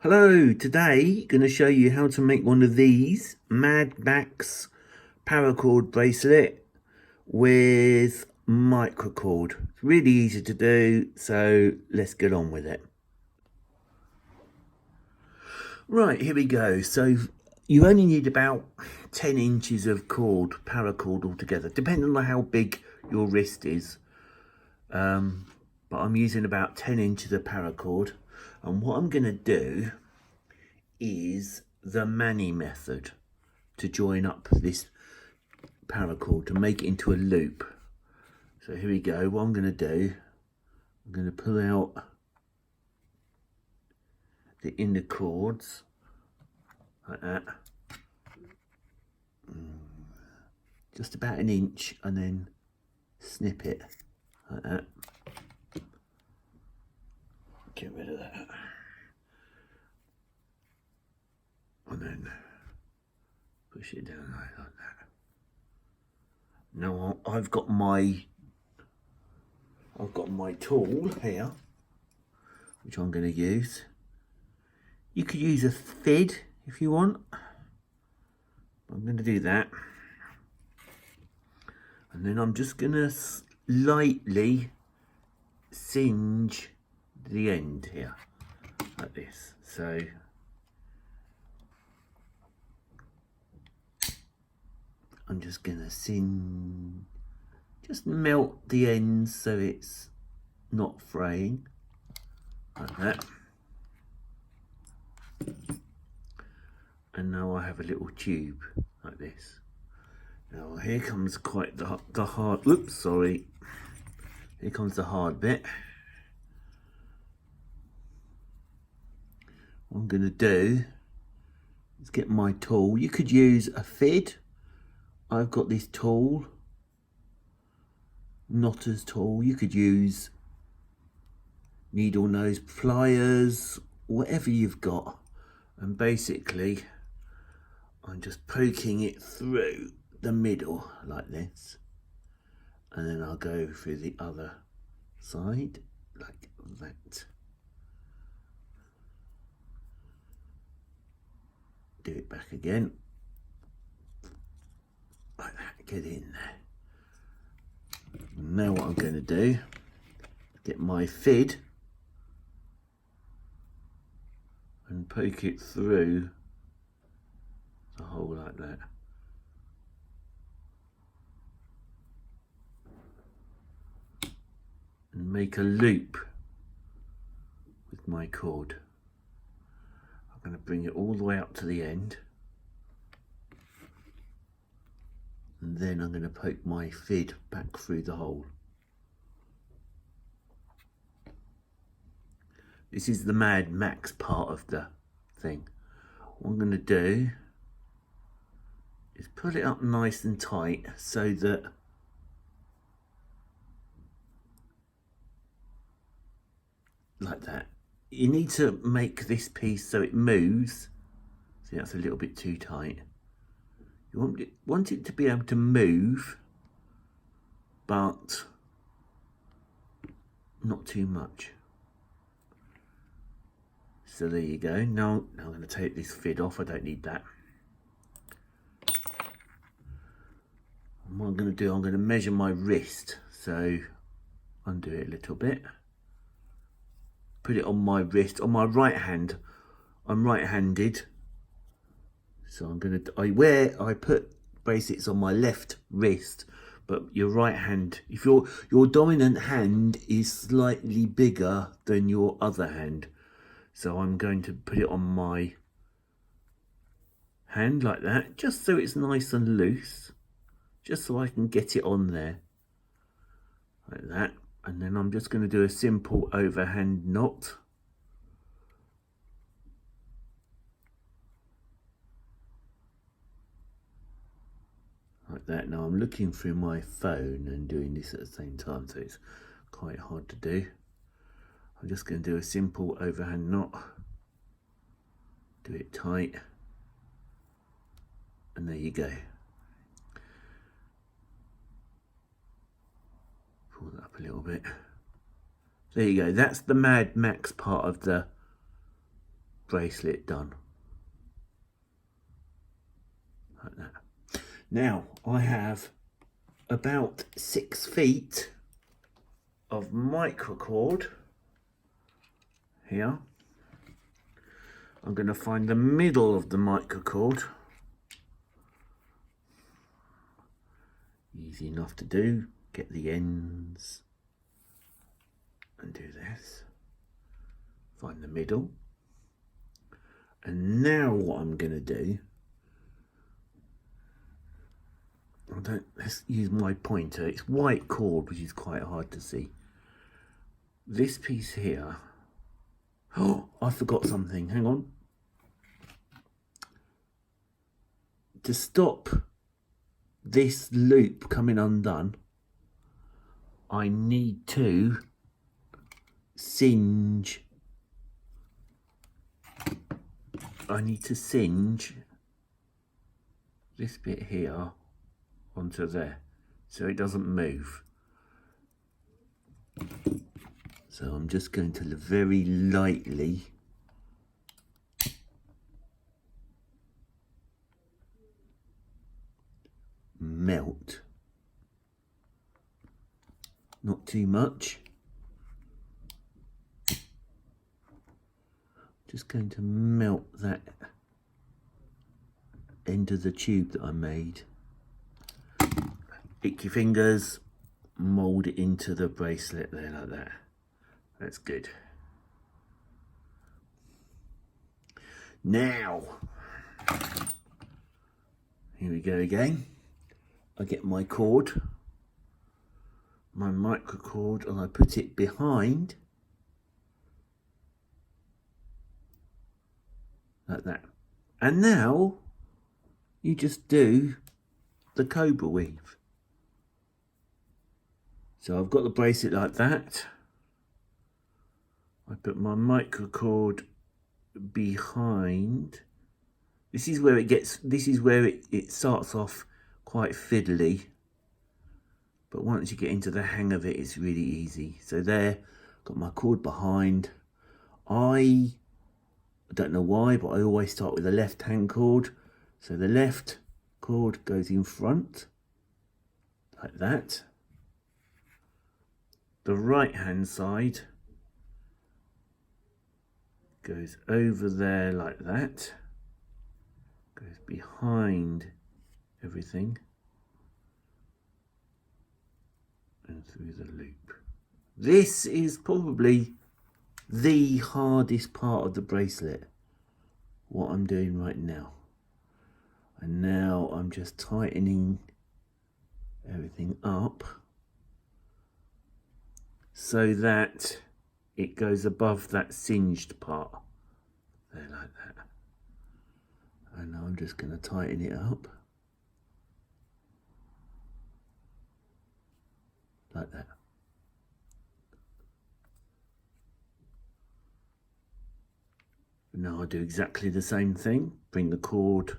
Hello, today going to show you how to make one of these Max Paracord Bracelet with Microcord. It's really easy to do, so let's get on with it. Right, here we go. So you only need about 10 inches of paracord altogether, depending on how big your wrist is. But I'm using about 10 inches of paracord. And what I'm going to do is the Mani method to join up this paracord to make it into a loop. So here we go. What I'm going to do, I'm going to pull out the inner cords like that, just about an inch, and then snip it like that. Get rid of that. And then push it down like that. Now I've got my tool here, which I'm going to use. You could use a fid if you want. I'm going to do that. And then I'm just going to lightly singe the end here, like this. So I'm just going to just melt the ends so it's not fraying, like that. And now I have a little tube like this. Now here comes quite the hard, oops, sorry. Here comes the hard bit. What I'm going to do is get my tool. You could use a fid. I've got this tool, knotter's tool. You could use needle nose pliers, whatever you've got. And basically, I'm just poking it through the middle like this. And then I'll go through the other side like that. Do it back again. Like that, get in there. Now what I'm going to do, get my fid and poke it through the hole like that. And make a loop with my cord. I'm going to bring it all the way up to the end. And then I'm going to poke my fid back through the hole. This is the Mad Max part of the thing. What I'm going to do is put it up nice and tight so that like that. You need to make this piece so it moves. See, that's a little bit too tight. You want it to be able to move, but not too much. So there you go. Now I'm going to take this fid off. I don't need that. And what I'm going to do, I'm going to measure my wrist. So undo it a little bit. Put it on my wrist, on my right hand. I'm right-handed. So I'm going to, I put bracelets on my left wrist, but your right hand, if your dominant hand is slightly bigger than your other hand. So I'm going to put it on my hand like that, just so it's nice and loose, just so I can get it on there, like that. And then I'm just going to do a simple overhand knot. Like that. Now I'm looking through my phone and doing this at the same time, so it's quite hard to do. I'm just going to do a simple overhand knot. Do it tight. And there you go. Pull that up a little bit. There you go. That's the Mad Max part of the bracelet done. Like that. Now I have about 6 feet of microcord here. I'm going to find the middle of the microcord. Easy enough to do. Get the ends and do this. Find the middle. And now what I'm going to do, let's use my pointer. It's white cord, which is quite hard to see. This piece here. Oh, I forgot something. Hang on. To stop this loop coming undone, I need to singe. I need to singe this bit here onto there so it doesn't move. So I'm just going to very lightly melt, not too much. Just going to melt that end of the tube that I made. Pick your fingers, mould it into the bracelet there like that. That's good. Now, here we go again. I get my cord, my microcord, and I put it behind like that. And now you just do the Cobra Weave. So I've got the bracelet like that. I put my microcord behind. This is where it starts off quite fiddly, but once you get into the hang of it, it's really easy. So there, got my cord behind. I don't know why, but I always start with the left hand cord. So the left cord goes in front, like that. The right hand side goes over there like that, goes behind everything and through the loop. This is probably the hardest part of the bracelet, what I'm doing right now. And now I'm just tightening everything up so that it goes above that singed part there like that. And now I'm just going to tighten it up like that. Now I'll do exactly the same thing. Bring the cord.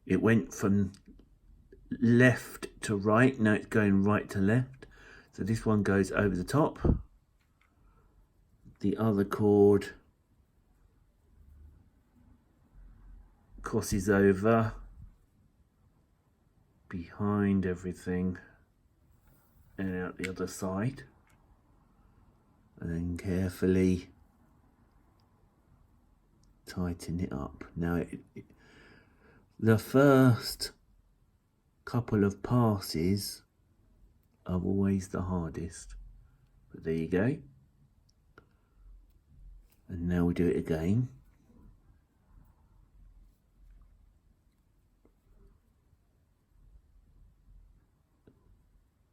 It went from left to right. Now it's going right to left. So this one goes over the top. The other cord crosses over behind everything and out the other side. And then carefully tighten it up. Now the first couple of passes are always the hardest, but there you go. And now we do it again.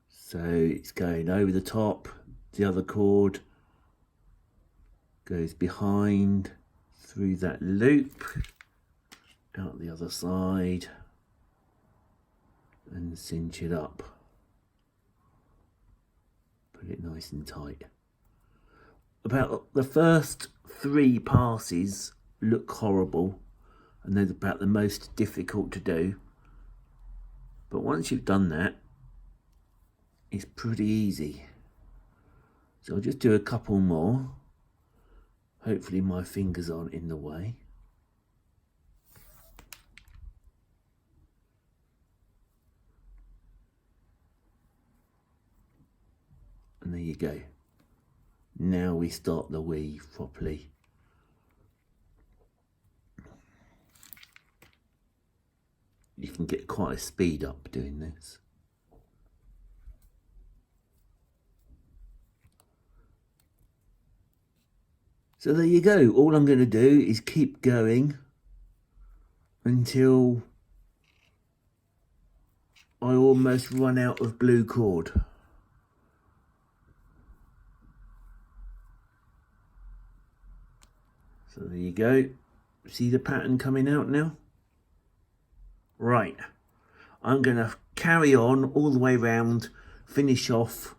So it's going over the top, the other cord goes behind through that loop, out the other side, and cinch it up. Put it nice and tight. About the first 3 passes look horrible, and they're about the most difficult to do. But once you've done that, it's pretty easy. So I'll just do a couple more. Hopefully my fingers aren't in the way. And there you go. Now we start the weave properly. You can get quite a speed up doing this. So there you go. All I'm going to do is keep going until I almost run out of blue cord. So there you go. See the pattern coming out now? Right. I'm going to carry on all the way around, finish off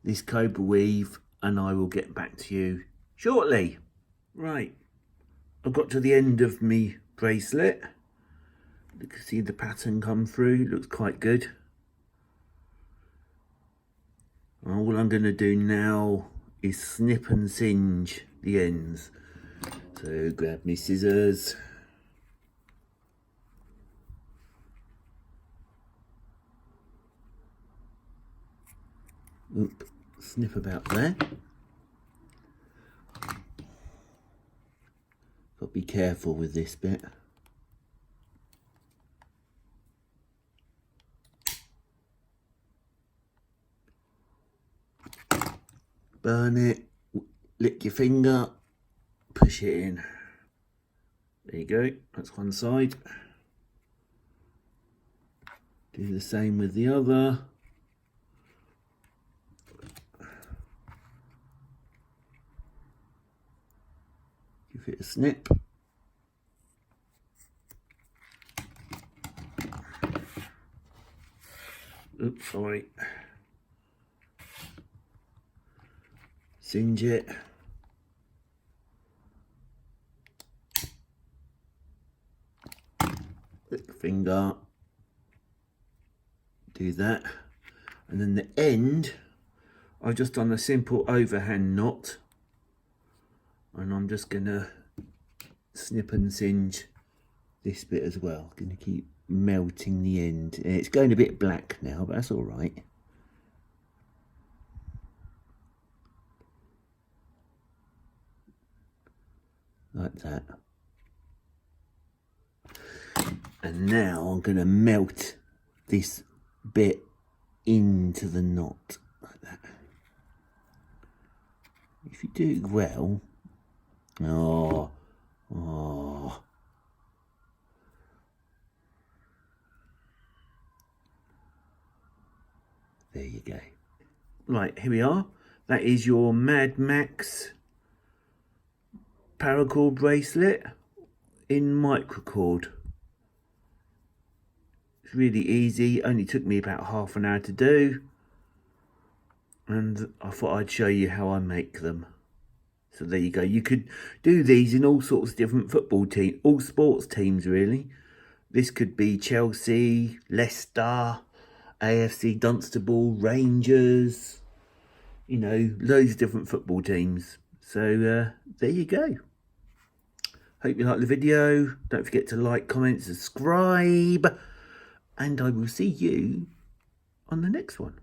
this Cobra Weave, and I will get back to you shortly. Right. I've got to the end of my bracelet. You can see the pattern come through. It looks quite good. All I'm going to do now is snip and singe the ends. So grab me scissors. Oop, snip about there. Got to be careful with this bit. Burn it, lick your finger, push it in. There you go, that's one side. Do the same with the other. Give it a snip. Oops, sorry. Singe it. Lick the finger. Do that. And then the end, I've just done a simple overhand knot. And I'm just gonna snip and singe this bit as well. Gonna keep melting the end. It's going a bit black now, but that's all right. Like that. And now I'm going to melt this bit into the knot like that. If you do it well, there you go. Right, here we are. That is your Max Paracord Bracelet in Microcord. It's really easy, only took me about half an hour to do, and I thought I'd show you how I make them. So there you go. You could do these in all sorts of different football teams, all sports teams really. This could be Chelsea, Leicester, AFC Dunstable, Rangers, you know, loads of different football teams. So there you go. Hope you liked the video. Don't forget to like, comment, subscribe, and I will see you on the next one.